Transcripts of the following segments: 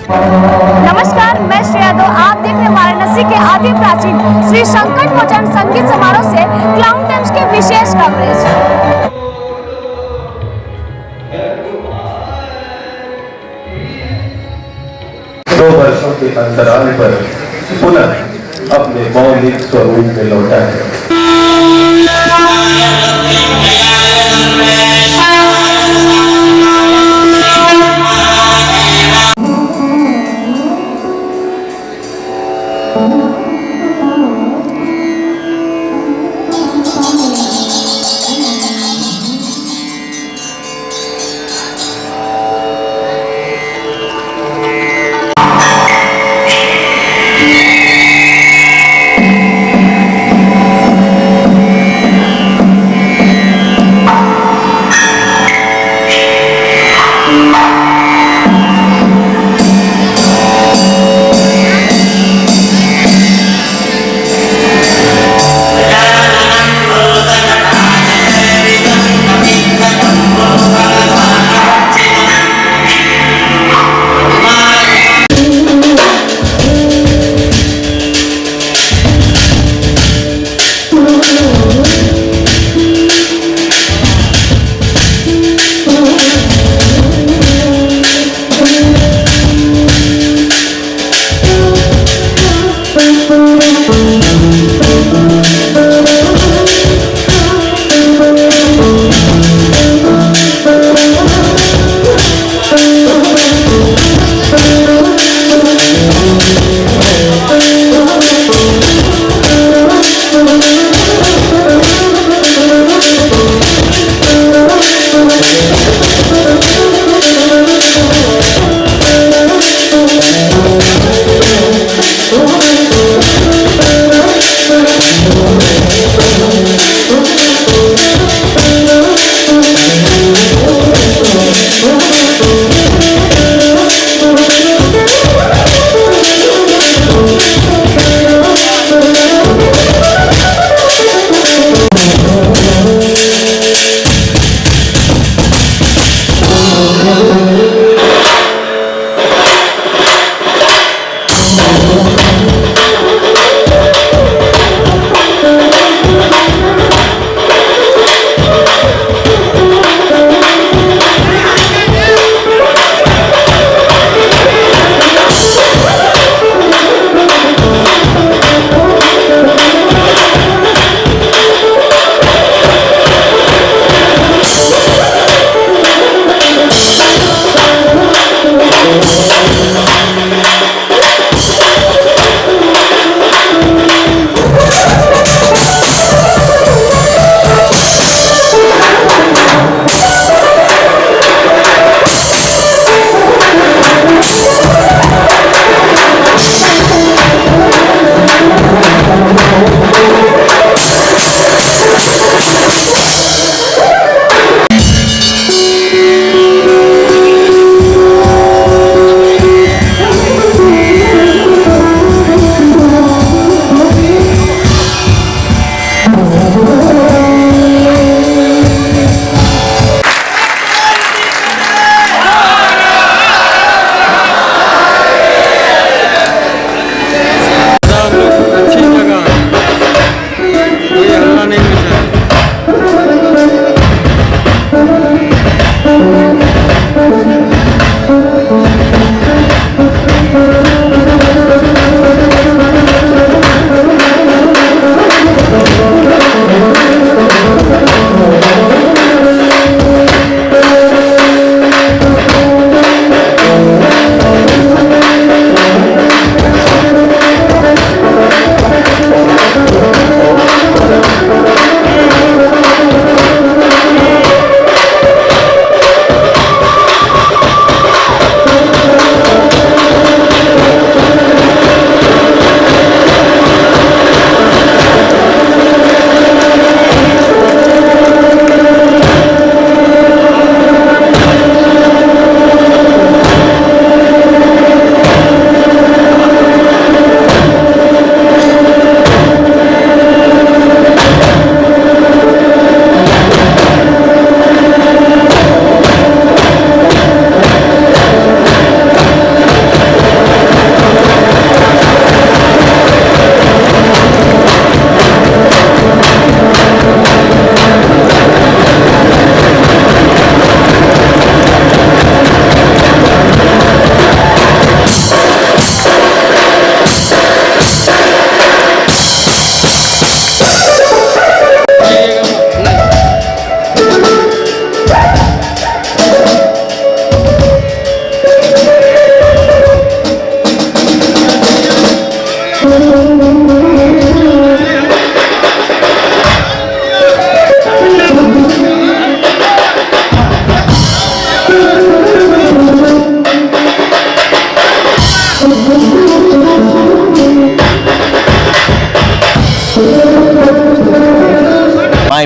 नमस्कार, मैं श्रेया यादव। आप देख रहे हैं वाराणसी के आदि प्राचीन श्री संकट मोचन संगीत समारोह से क्लाउन टाइम्स के विशेष कवरेज। 2 वर्षों के अंतराल पर पुनः अपने मौलिक स्वरूप में लौटा है।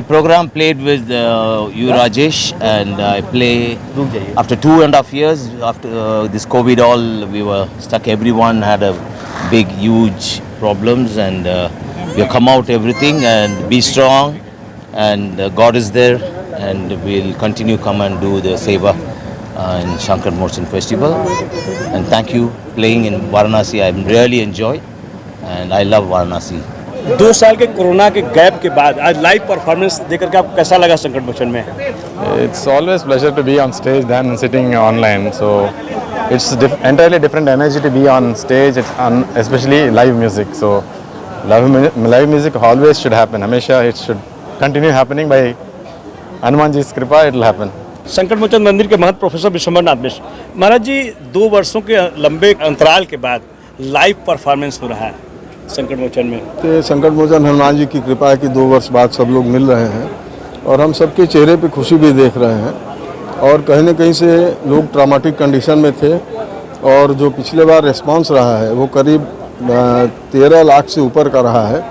program played with you, Rajesh, and I play after 2.5 years. After this COVID, all we were stuck. Everyone had a big, huge problems, and we have come out everything and be strong. And God is there, and we'll continue come and do the seva in Shankar Mohan Festival. And thank you playing in Varanasi. I really enjoy, and I love Varanasi. 2 साल के corona के gap के बाद आज live performance देकर के आपको कैसा लगा संकट मोचन में? It's always pleasure to be on stage than sitting online. So it's entirely different energy to be on stage. It's especially live music. So live music always should happen. Hamesha it should continue happening by Hanuman Ji's kripa. It will happen. संकट मोचन मंदिर के महंत professor Vishwambharnath मिश्र महाराज जी, 2 वर्षों के लंबे अंतराल के बाद live performance हो रहा है संकट मोचन में। तो संकट मोचन हनुमान जी की कृपा है कि 2 वर्ष बाद सब लोग मिल रहे हैं और हम सबके चेहरे पे खुशी भी देख रहे हैं। और कहीं न कहीं से लोग ट्रामेटिक कंडीशन में थे और जो पिछले बार रिस्पांस रहा है वो करीब 13 लाख से ऊपर का रहा है।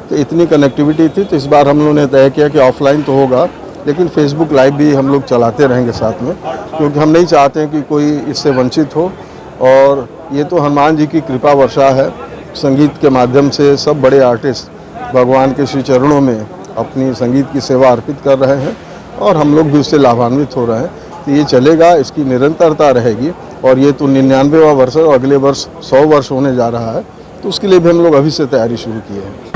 तो इतनी कनेक्टिविटी थी, तो इस बार हम लोगों ने तय किया कि ऑफलाइन तो होगा लेकिन फेसबुक लाइव भी हम लोग चलाते रहेंगे साथ में, क्योंकि हम नहीं चाहते हैं कि कोई इससे वंचित हो। और ये तो हनुमान जी की कृपा वर्षा है, संगीत के माध्यम से सब बड़े आर्टिस्ट भगवान के श्री चरणों में अपनी संगीत की सेवा अर्पित कर रहे हैं और हम लोग भी उससे लाभान्वित हो रहे हैं। तो ये चलेगा, इसकी निरंतरता रहेगी। और ये तो 99वां वर्ष है और अगले वर्ष 100 वर्ष होने जा रहा है, तो उसके लिए भी हम लोग अभी से तैयारी शुरू की है।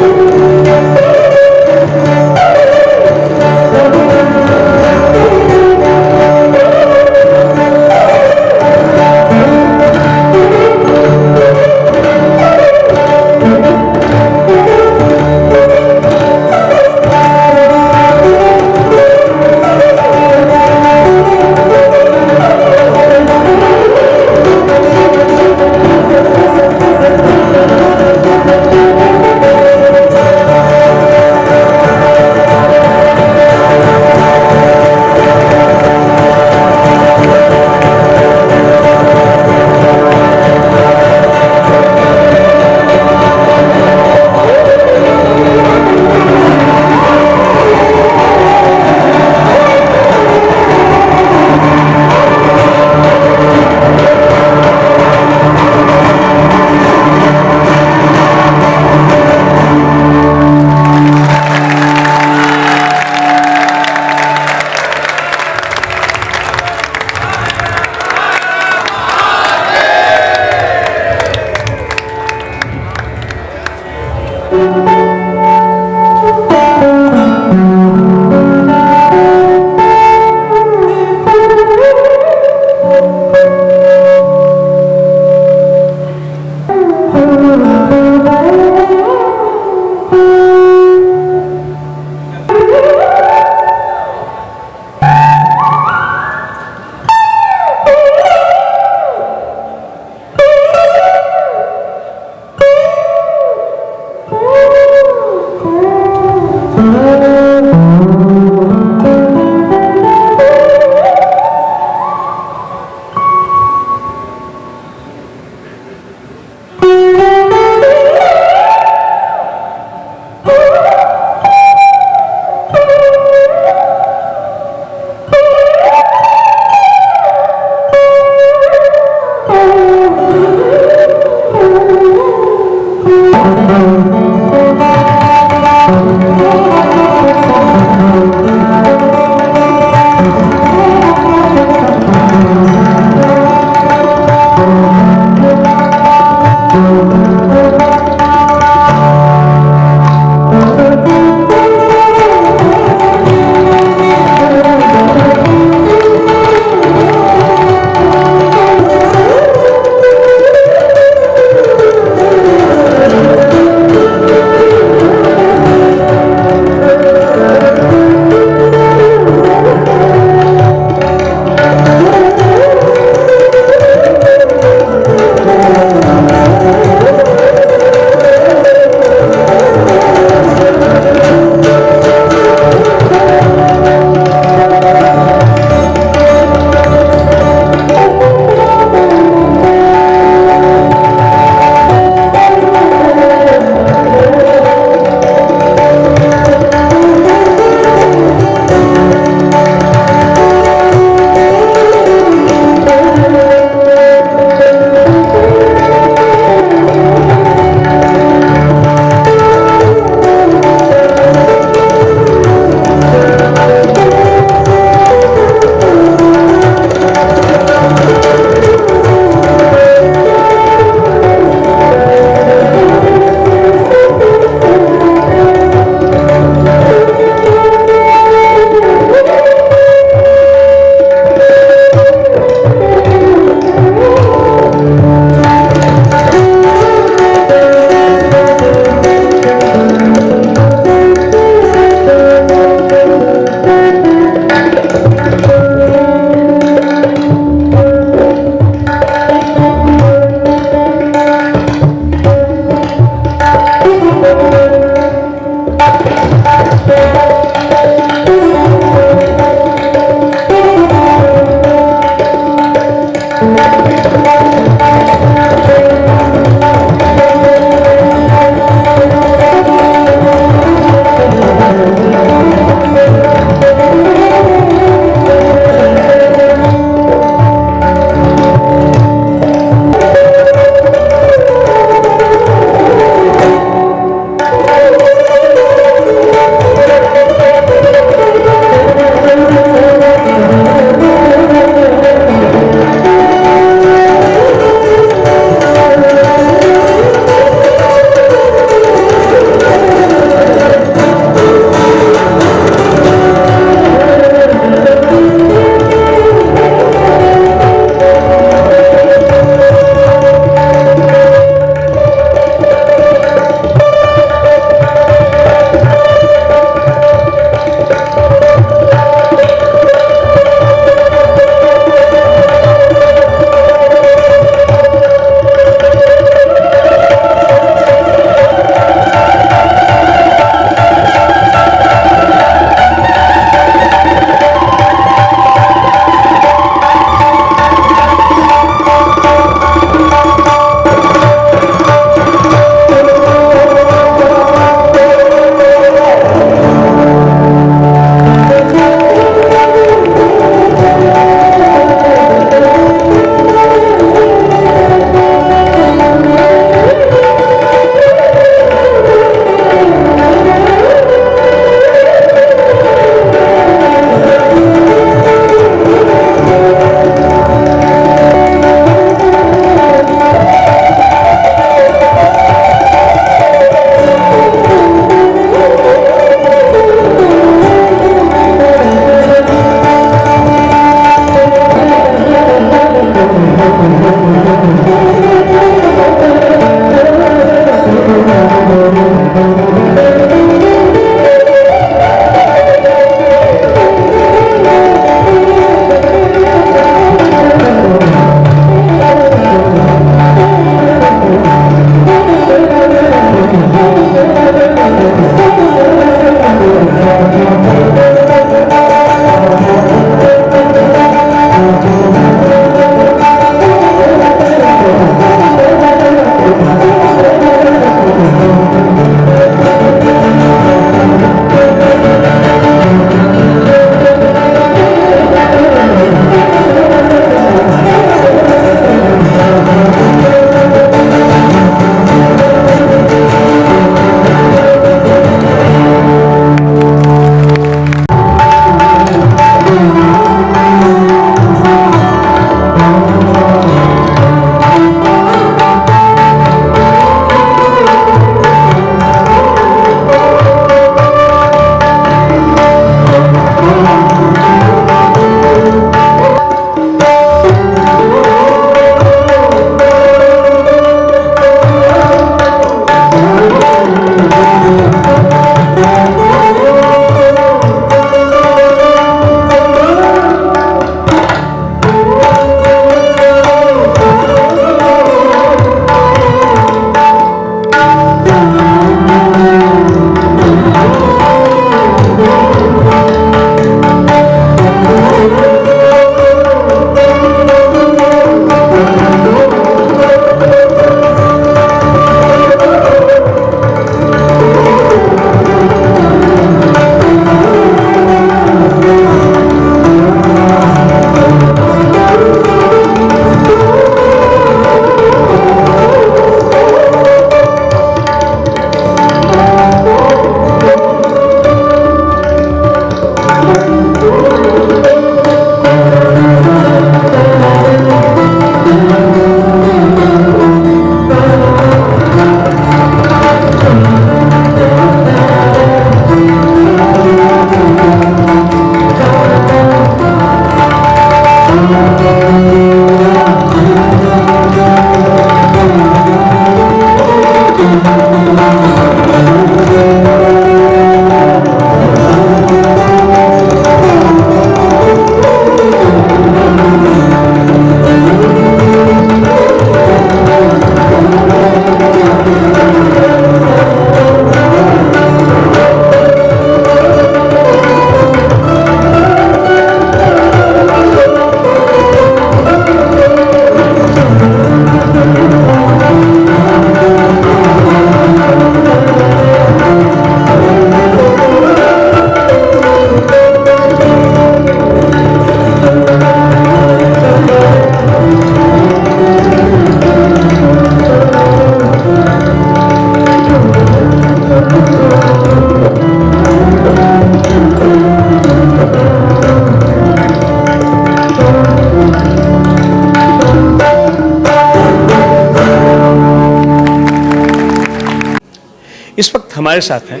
इस वक्त हमारे साथ हैं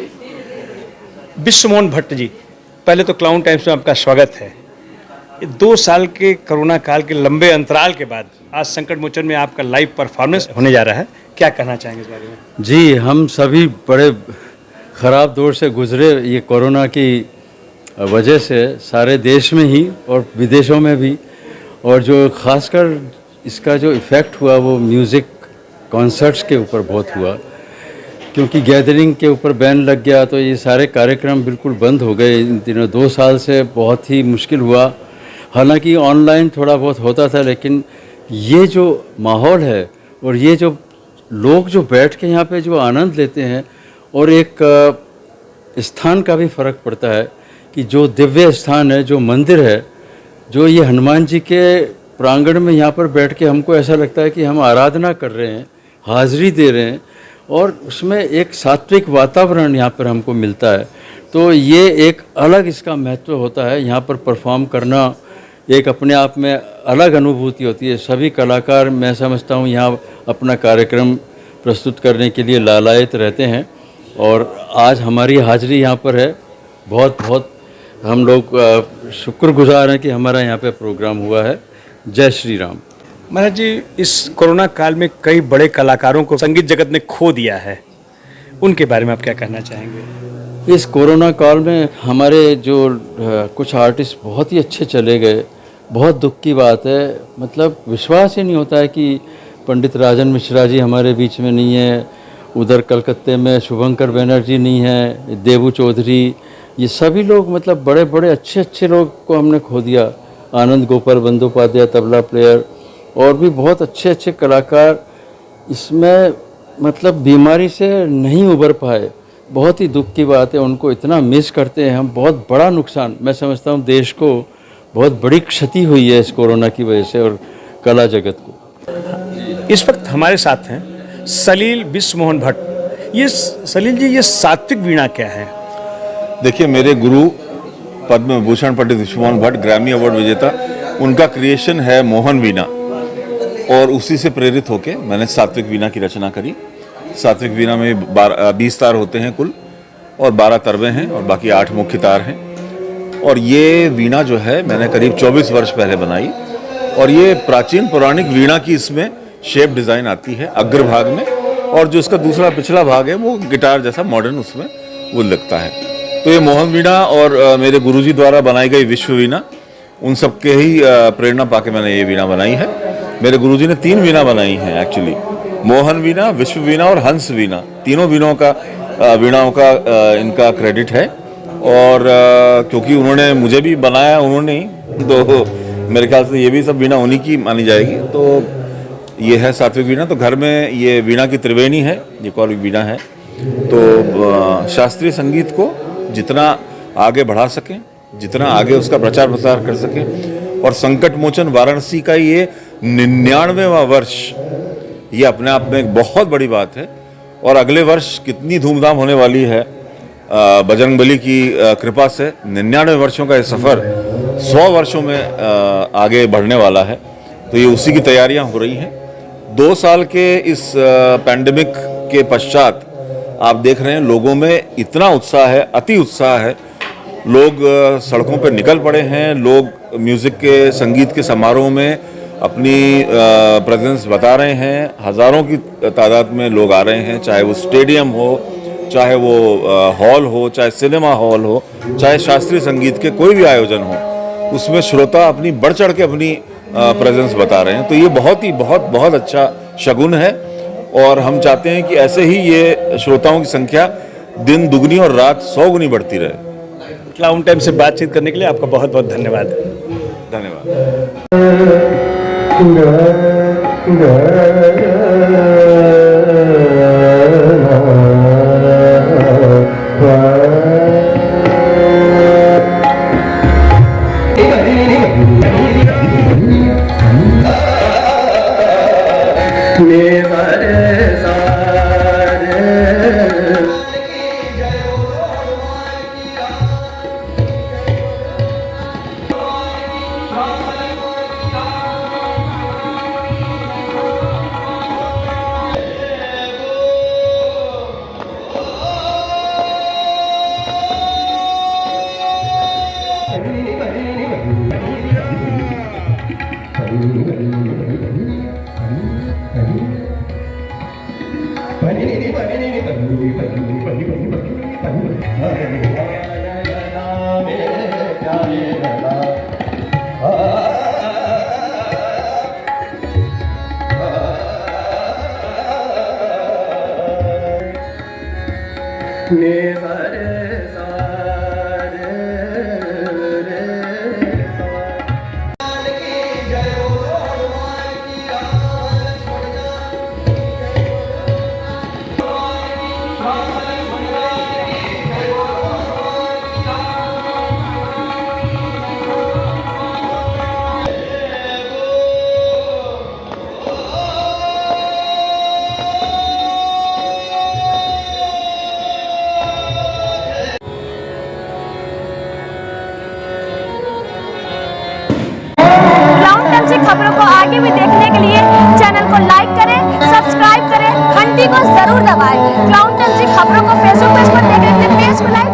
विश्वमोहन भट्ट जी। पहले तो क्लाउन टाइम्स में आपका स्वागत है। 2 साल के कोरोना काल के लंबे अंतराल के बाद आज संकट मोचन में आपका लाइव परफॉर्मेंस होने जा रहा है, क्या कहना चाहेंगे इस बारे में? जी, हम सभी बड़े ख़राब दौर से गुजरे ये कोरोना की वजह से, सारे देश में ही और विदेशों में भी। और जो ख़ासकर इसका जो इफ़ेक्ट हुआ वो म्यूज़िक कॉन्सर्ट्स के ऊपर बहुत हुआ, क्योंकि गैदरिंग के ऊपर बैन लग गया तो ये सारे कार्यक्रम बिल्कुल बंद हो गए इन दिनों। 2 साल से बहुत ही मुश्किल हुआ। हालांकि ऑनलाइन थोड़ा बहुत होता था, लेकिन ये जो माहौल है और ये जो लोग जो बैठ के यहाँ पे जो आनंद लेते हैं, और एक स्थान का भी फ़र्क पड़ता है कि जो दिव्य स्थान है, जो मंदिर है, जो ये हनुमान जी के प्रांगण में यहाँ पर बैठ के हमको ऐसा लगता है कि हम आराधना कर रहे हैं, हाज़िरी दे रहे हैं, और उसमें एक सात्विक वातावरण यहाँ पर हमको मिलता है। तो ये एक अलग इसका महत्व होता है। यहाँ पर परफॉर्म करना एक अपने आप में अलग अनुभूति होती है। सभी कलाकार, मैं समझता हूँ, यहाँ अपना कार्यक्रम प्रस्तुत करने के लिए लालायित रहते हैं, और आज हमारी हाज़िरी यहाँ पर है। बहुत बहुत हम लोग शुक्रगुजार हैं कि हमारा यहाँ पे प्रोग्राम हुआ है। जय श्री राम। महाराज जी, इस कोरोना काल में कई बड़े कलाकारों को संगीत जगत ने खो दिया है, उनके बारे में आप क्या कहना चाहेंगे? इस कोरोना काल में हमारे जो कुछ आर्टिस्ट बहुत ही अच्छे चले गए। बहुत दुख की बात है। मतलब विश्वास ही नहीं होता है कि पंडित राजन मिश्रा जी हमारे बीच में नहीं है, उधर कलकत्ते में शुभंकर बनर्जी नहीं है, देवू चौधरी, ये सभी लोग, मतलब बड़े बड़े अच्छे अच्छे लोग को हमने खो दिया। आनंद गोपाल बंदोपाध्याय तबला प्लेयर, और भी बहुत अच्छे अच्छे कलाकार इसमें मतलब बीमारी से नहीं उबर पाए। बहुत ही दुख की बात है। उनको इतना मिस करते हैं हम। बहुत बड़ा नुकसान, मैं समझता हूँ देश को बहुत बड़ी क्षति हुई है इस कोरोना की वजह से, और कला जगत को। इस वक्त हमारे साथ हैं सलील विश्वमोहन भट्ट। ये सलील जी, ये सात्विक वीणा क्या है? देखिए, मेरे गुरु पद्म विभूषण पंडित विश्वमोहन भट्ट, ग्रैमी अवार्ड विजेता, उनका क्रिएशन है मोहन वीणा, और उसी से प्रेरित होकर मैंने सात्विक वीणा की रचना करी। सात्विक वीणा में 20 तार होते हैं कुल, और 12 तरवे हैं, और बाकी 8 मुख्य तार हैं। और ये वीणा जो है मैंने करीब 24 वर्ष पहले बनाई, और ये प्राचीन पौराणिक वीणा की इसमें शेप डिज़ाइन आती है अग्रभाग में, और जो इसका दूसरा पिछला भाग है वो गिटार जैसा मॉडर्न उसमें वो लगता है। तो ये मोहन वीणा और मेरे गुरुजी द्वारा बनाई गई विश्व वीणा, उन सब के ही प्रेरणा पाके मैंने ये वीणा बनाई है। मेरे गुरुजी ने 3 वीणा बनाई हैं एक्चुअली, मोहन वीणा, विश्व वीणा और हंस वीणा। तीनों वीणाओं का इनका क्रेडिट है। और क्योंकि उन्होंने मुझे भी बनाया, उन्होंने ही, तो मेरे ख्याल से ये भी सब वीणा उन्हीं की मानी जाएगी। तो ये है सात्विक वीणा। तो घर में ये वीणा की त्रिवेणी है, ये कौर वीणा है। तो शास्त्रीय संगीत को जितना आगे बढ़ा सकें, जितना आगे उसका प्रचार प्रसार कर सकें, और संकट मोचन वाराणसी का ये 99वां वर्ष, ये अपने आप में एक बहुत बड़ी बात है। और अगले वर्ष कितनी धूमधाम होने वाली है, बजरंगबली की कृपा से 99 वर्षों का ये सफ़र 100 वर्षों में आगे बढ़ने वाला है। तो ये उसी की तैयारियां हो रही हैं। 2 साल के इस पैंडेमिक के पश्चात आप देख रहे हैं लोगों में इतना उत्साह है, अति उत्साह है। लोग सड़कों पर निकल पड़े हैं, लोग म्यूज़िक के संगीत के समारोह में अपनी प्रेजेंस बता रहे हैं। हज़ारों की तादाद में लोग आ रहे हैं, चाहे वो स्टेडियम हो, चाहे वो हॉल हो, चाहे सिनेमा हॉल हो, चाहे शास्त्रीय संगीत के कोई भी आयोजन हो, उसमें श्रोता अपनी बढ़ चढ़ के अपनी प्रेजेंस बता रहे हैं। तो ये बहुत अच्छा शगुन है और हम चाहते हैं कि ऐसे ही ये श्रोताओं की संख्या दिन दुगनी और रात 100 गुनी बढ़ती रहे। क्लाउन टाइम से बातचीत करने के लिए आपका बहुत बहुत धन्यवाद। धन्यवाद। क्लाउन टाइम्स की खबरों को आगे भी देखने के लिए चैनल को लाइक करें, सब्सक्राइब करें, घंटी को जरूर दबाएं। क्लाउन टाइम्स की खबरों को फेसबुक पेज पर देखने के लिए पेज को लाइक